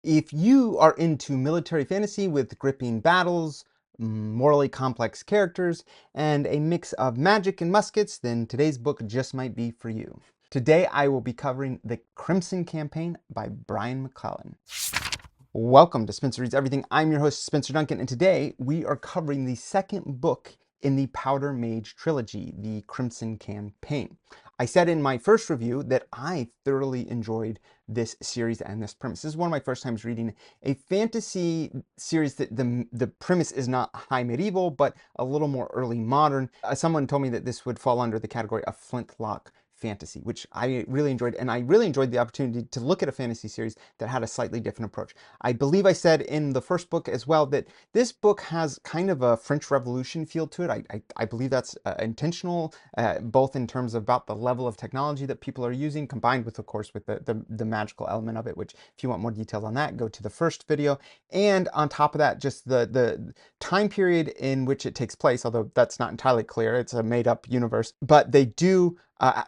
If you are into military fantasy with gripping battles, morally complex characters, and a mix of magic and muskets, then today's book just might be for you. Today I will be covering The Crimson Campaign by Brian McClellan. Welcome to Spencer Reads Everything. I'm your host, Spencer Duncan, and today we are covering the second book in the Powder Mage trilogy, The Crimson Campaign. I said in my first review that I thoroughly enjoyed this series and this premise. This is one of my first times reading a fantasy series that the premise is not high medieval, but a little more early modern. Someone told me that this would fall under the category of Flintlock fantasy, which I really enjoyed, and I really enjoyed the opportunity to look at a fantasy series that had a slightly different approach. I believe I said in the first book as well that this book has kind of a French Revolution feel to it. I believe that's intentional, both in terms of about the level of technology that people are using, combined with, of course, with the magical element of it, which if you want more details on that, go to the first video. And on top of that, just the time period in which it takes place, although that's not entirely clear, it's a made-up universe, but they do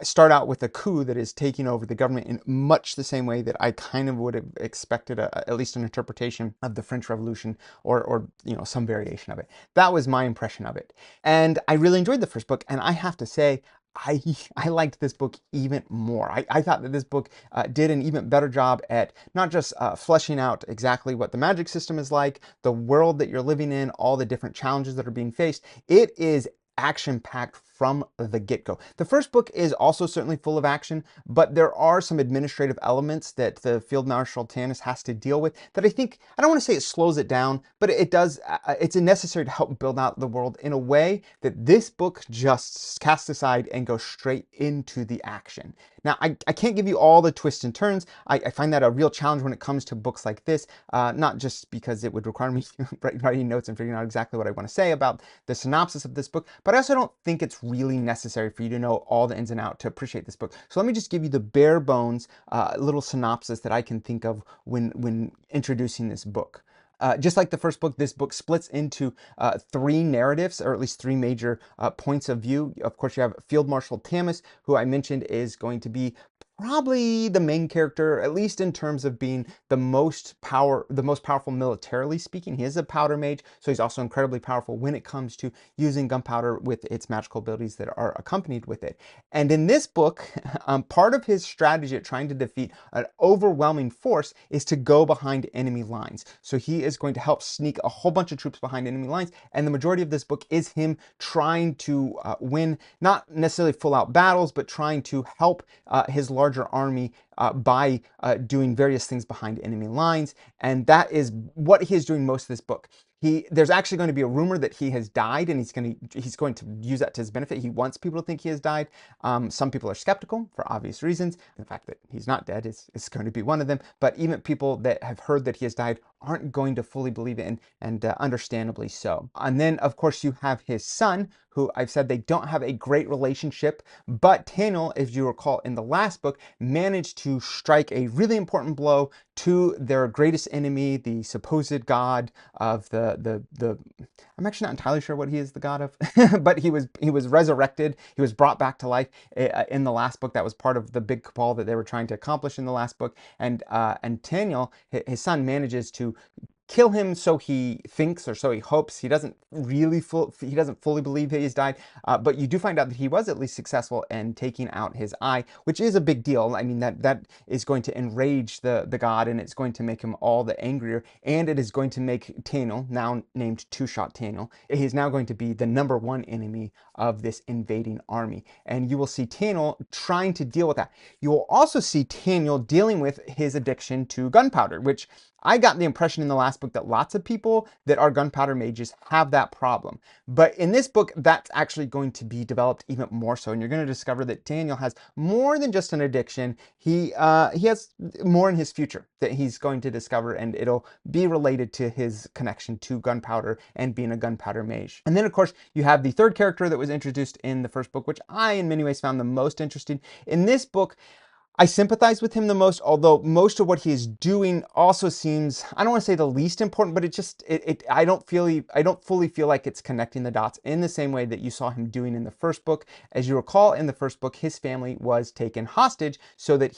start out with a coup that is taking over the government in much the same way that I kind of would have expected at least an interpretation of the French Revolution or some variation of it. That was my impression of it. And I really enjoyed the first book, and I have to say, I liked this book even more. I thought that this book did an even better job at not just fleshing out exactly what the magic system is like, the world that you're living in, all the different challenges that are being faced. It is action-packed from the get-go. The first book is also certainly full of action, but there are some administrative elements that the Field Marshal Tanis has to deal with that I don't want to say it slows it down, but it does, it's necessary to help build out the world in a way that this book just casts aside and goes straight into the action. Now, I can't give you all the twists and turns. I find that a real challenge when it comes to books like this, not just because it would require me writing notes and figuring out exactly what I want to say about the synopsis of this book, but I also don't think it's really necessary for you to know all the ins and outs to appreciate this book. So let me just give you the bare bones little synopsis that I can think of when introducing this book. Just like the first book, this book splits into three narratives, or at least three major points of view. Of course, you have Field Marshal Tanis, who I mentioned is going to be probably the main character, at least in terms of being the most powerful militarily speaking. He is a powder mage, so he's also incredibly powerful when it comes to using gunpowder with its magical abilities that are accompanied with it. And in this book, part of his strategy at trying to defeat an overwhelming force is to go behind enemy lines. So he is going to help sneak a whole bunch of troops behind enemy lines, and the majority of this book is him trying to win, not necessarily full out battles, but trying to help his larger army by doing various things behind enemy lines. And that is what he is doing most of this book. There's actually going to be a rumor that he has died, and he's going to use that to his benefit. He wants people to think he has died. Some people are skeptical for obvious reasons. The fact that he's not dead is going to be one of them. But even people that have heard that he has died aren't going to fully believe it, and understandably so. And then, of course, you have his son, who I've said they don't have a great relationship, but Taniel, if you recall in the last book, managed to strike a really important blow to their greatest enemy, the supposed god of the I'm actually not entirely sure what he is the god of, but he was resurrected. He was brought back to life in the last book. That was part of the big cabal that they were trying to accomplish in the last book. And Taniel, his son, manages to kill him, so he thinks, or so he hopes. He doesn't fully believe that he's died, but you do find out that he was at least successful in taking out his eye, which is a big deal. I mean, that is going to enrage the god, and it's going to make him all the angrier, and it is going to make Taniel, now named Two-Shot Taniel, he's now going to be the #1 enemy of this invading army. And you will see Taniel trying to deal with that. You will also see Taniel dealing with his addiction to gunpowder, which I got the impression in the last book that lots of people that are gunpowder mages have that problem. But in this book, that's actually going to be developed even more so. And you're going to discover that Taniel has more than just an addiction. He has more in his future that he's going to discover, and it'll be related to his connection to gunpowder and being a gunpowder mage. And then, of course, you have the third character that was introduced in the first book, which I, in many ways, found the most interesting. In this book, I sympathize with him the most, although most of what he is doing also seems, I don't want to say the least important, but I don't fully feel like it's connecting the dots in the same way that you saw him doing in the first book. As you recall, in the first book, his family was taken hostage so that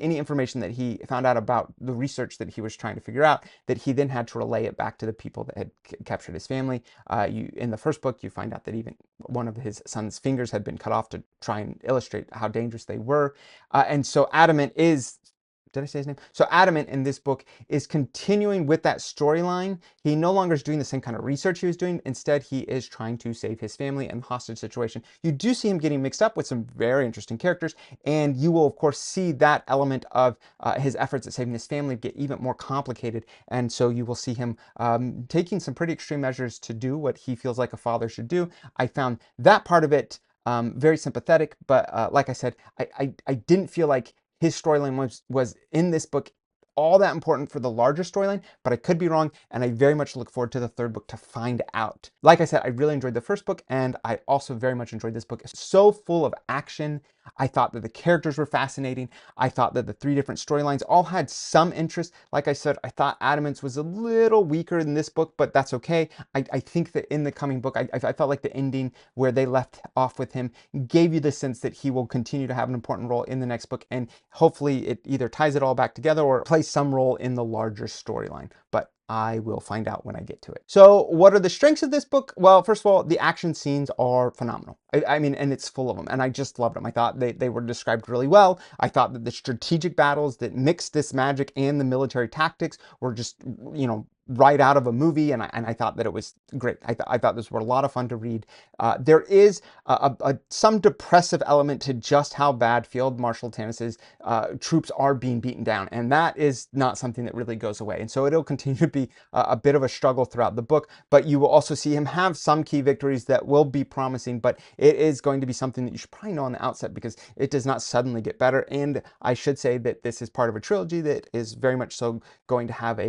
any information that he found out about the research that he was trying to figure out, that he then had to relay it back to the people that had captured his family. In the first book, you find out that even one of his son's fingers had been cut off to try and illustrate how dangerous they were. And so Adamant is, did I say his name? So Adamant in this book is continuing with that storyline. He no longer is doing the same kind of research he was doing. Instead, he is trying to save his family and the hostage situation. You do see him getting mixed up with some very interesting characters, and you will, of course, see that element of his efforts at saving his family get even more complicated. And so you will see him taking some pretty extreme measures to do what he feels like a father should do. I found that part of it very sympathetic, but like I said, I didn't feel like his storyline was in this book all that important for the larger storyline, but I could be wrong, and I very much look forward to the third book to find out. Like I said, I really enjoyed the first book, and I also very much enjoyed this book. It's so full of action. I thought that the characters were fascinating. I thought that the 3 different storylines all had some interest. Like I said, I thought Adamant's was a little weaker in this book, but that's okay. I think that in the coming book, I felt like the ending where they left off with him gave you the sense that he will continue to have an important role in the next book, and hopefully it either ties it all back together or plays some role in the larger storyline. But I will find out when I get to it. So what are the strengths of this book? Well, first of all, the action scenes are phenomenal. I mean, and it's full of them, and I just loved them. I thought they were described really well. I thought that the strategic battles that mixed this magic and the military tactics were just, right out of a movie, and I thought that it was great. I thought this were a lot of fun to read. There is some depressive element to just how bad Field Marshal Tannis's troops are being beaten down, and that is not something that really goes away. And so it'll continue to be a bit of a struggle throughout the book, but you will also see him have some key victories that will be promising, but it is going to be something that you should probably know on the outset because it does not suddenly get better. And I should say that this is part of a trilogy that is very much so going to have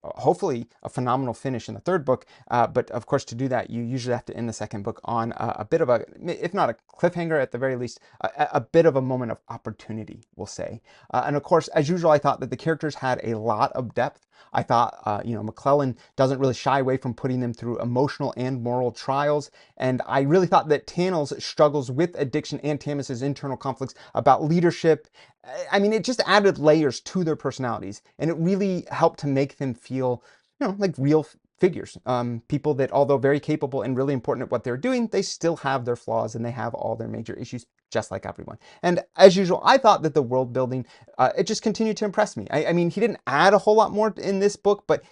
hopefully a phenomenal finish in the third book, but of course to do that you usually have to end the second book on a bit of a, if not a cliffhanger, at the very least a bit of a moment of opportunity, we'll say. And of course, as usual, I thought that the characters had a lot of depth. I thought McClellan doesn't really shy away from putting them through emotional and moral trials, and I really thought that Tannell's struggles with addiction and Tammis's internal conflicts about leadership, I mean, it just added layers to their personalities, and it really helped to make them feel, like real figures. People that, although very capable and really important at what they're doing, they still have their flaws and they have all their major issues, just like everyone. And as usual, I thought that the world building, it just continued to impress me. I mean, he didn't add a whole lot more in this book, but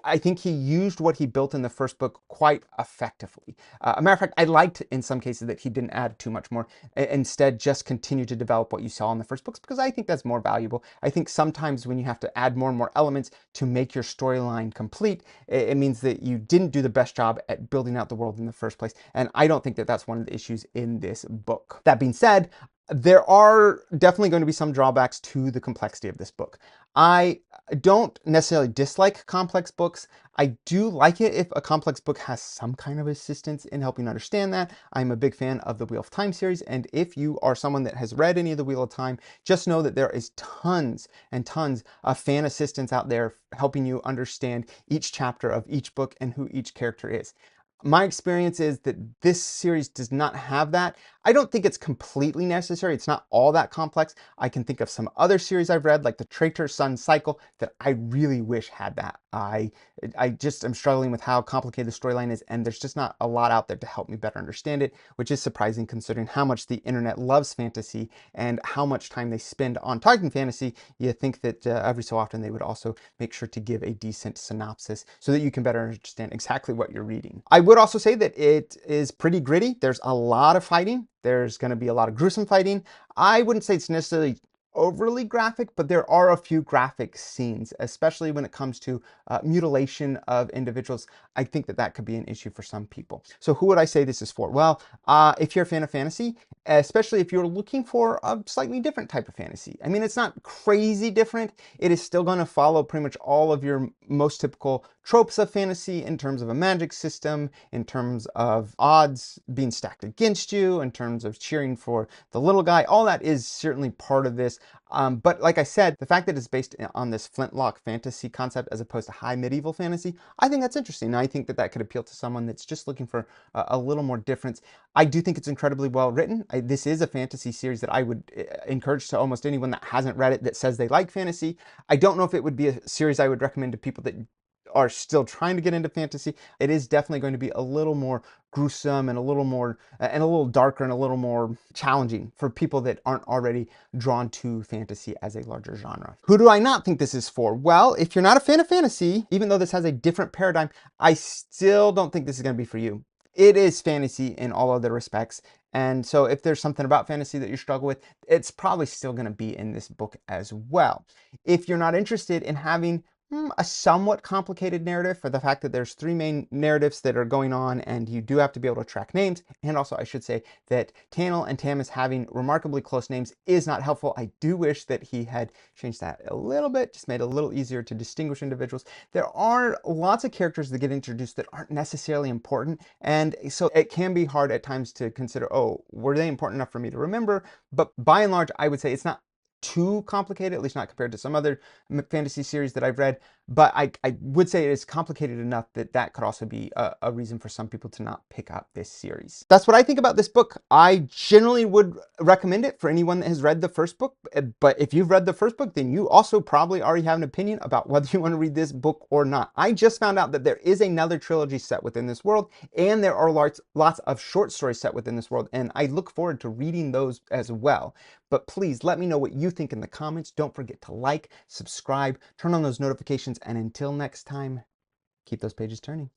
I think he used what he built in the first book quite effectively. A matter of fact, I liked in some cases that he didn't add too much more. Instead, just continue to develop what you saw in the first books, because I think that's more valuable. I think sometimes when you have to add more and more elements to make your storyline complete, it means that you didn't do the best job at building out the world in the first place. And I don't think that that's one of the issues in this book. That being said, there are definitely going to be some drawbacks to the complexity of this book. I don't necessarily dislike complex books. I do like it if a complex book has some kind of assistance in helping understand that. I'm a big fan of the Wheel of Time series, and if you are someone that has read any of the Wheel of Time, just know that there is tons and tons of fan assistance out there helping you understand each chapter of each book and who each character is. My experience is that this series does not have that. I don't think it's completely necessary. It's not all that complex. I can think of some other series I've read, like the Traitor Sun Cycle, that I really wish had that. I just am struggling with how complicated the storyline is, and there's just not a lot out there to help me better understand it, which is surprising considering how much the internet loves fantasy and how much time they spend on talking fantasy. You think that every so often they would also make sure to give a decent synopsis so that you can better understand exactly what you're reading. I would also say that it is pretty gritty. There's a lot of fighting. There's going to be a lot of gruesome fighting. I wouldn't say it's necessarily overly graphic, but there are a few graphic scenes, especially when it comes to mutilation of individuals. I think that could be an issue for some people. So who would I say this is for? Well, if you're a fan of fantasy, especially if you're looking for a slightly different type of fantasy. I mean, it's not crazy different. It is still going to follow pretty much all of your most typical tropes of fantasy in terms of a magic system, in terms of odds being stacked against you, in terms of cheering for the little guy. All that is certainly part of this. But like I said, the fact that it's based on this Flintlock fantasy concept as opposed to high medieval fantasy, I think that's interesting. And I think that that could appeal to someone that's just looking for a little more difference. I do think it's incredibly well written. This is a fantasy series that I would encourage to almost anyone that hasn't read it that says they like fantasy. I don't know if it would be a series I would recommend to people that are still trying to get into fantasy. It is definitely going to be a little more gruesome and a little more and a little darker and a little more challenging for people that aren't already drawn to fantasy as a larger genre. Who do I not think this is for? Well, if you're not a fan of fantasy, even though this has a different paradigm, I still don't think this is going to be for you. It is fantasy in all other respects. And so if there's something about fantasy that you struggle with, it's probably still going to be in this book as well. If you're not interested in having a somewhat complicated narrative, for the fact that there's three main narratives that are going on and you do have to be able to track names, and also I should say that Tanel and Tamis having remarkably close names is not helpful. I do wish that he had changed that a little bit, just made it a little easier to distinguish individuals. There are lots of characters that get introduced that aren't necessarily important, and so it can be hard at times to consider, oh, were they important enough for me to remember? But by and large, I would say it's not too complicated, at least not compared to some other fantasy series that I've read, but I would say it is complicated enough that that could also be a reason for some people to not pick up this series. That's what I think about this book. I generally would recommend it for anyone that has read the first book, but if you've read the first book, then you also probably already have an opinion about whether you want to read this book or not. I just found out that there is another trilogy set within this world, and there are lots of short stories set within this world, and I look forward to reading those as well. But please let me know what you think in the comments. Don't forget to like, subscribe, turn on those notifications, and until next time, keep those pages turning.